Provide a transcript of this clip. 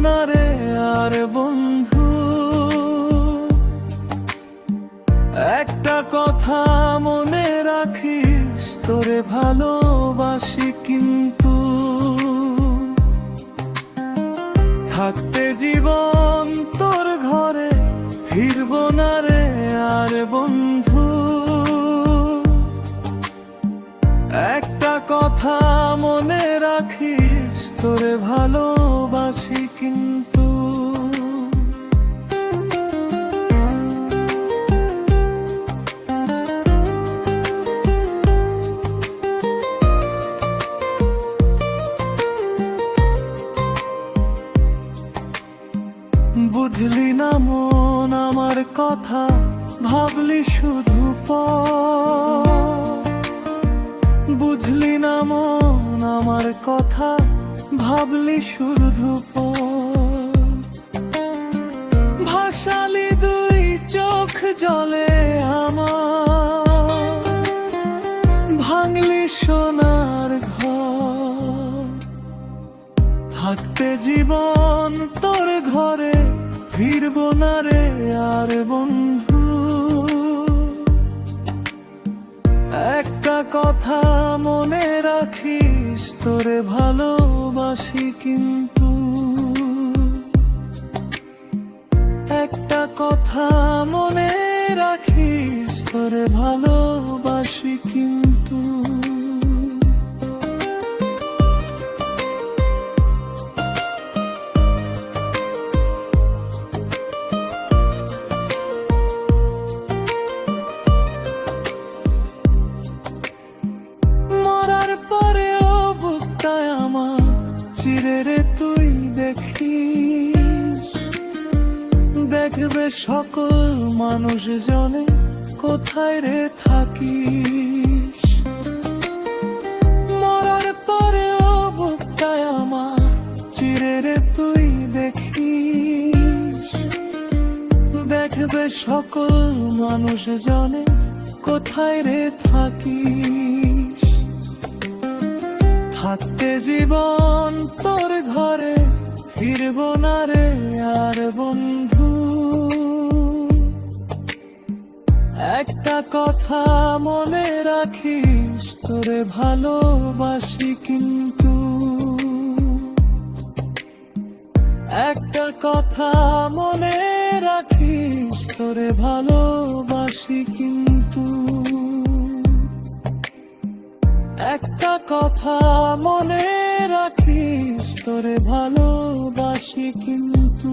না রে আর বন্ধু। একটা কথা মনে রাখিস, তোরে ভালোবাসি কিন্তু থাকতে জীবন তোর ঘরে ফিরবো না রে আর বন্ধু। একটা কথা মনে রাখিস, তোরে ভালোবাসি কিন্তু বুঝলি না মন আমার কথা, ভাবলি শুধু বুঝলি না মন আমার কথা, ভাবলি শুধু ভাসালি দুই চোখ জলে আমার, ভাঙলি সোনার ঘর। থাকতে জীবন তোর ঘরে ফিরবো না রে আর বন্ধু। একটা কথা মনে রাখিস, তোরে ভালোবাসি কিন্তু একটা কথা মনে রাখিস, তোরে ভালোবাসি কিন্তু চিরে রে তুই দেখিস, দেখবে সকল মানুষ জনে কোথায় রে থাকিস। মরার পরেও বুকটায় আমার চিরে রে তুই দেখিস, দেখবে সকল মানুষ জনে কোথায় রে থাকিস। থাকতে জীবন তোর ঘরে ফিরবো না রে আর বন্ধু। একটা কথা মনে রাখিস, তোরে ভালোবাসি কিন্তু একটা কথা মনে রাখিস, তোরে ভালোবাসি কিন্তু একটা কথা মনে রাখিস, তোরে ভালোবাসি কিন্তু।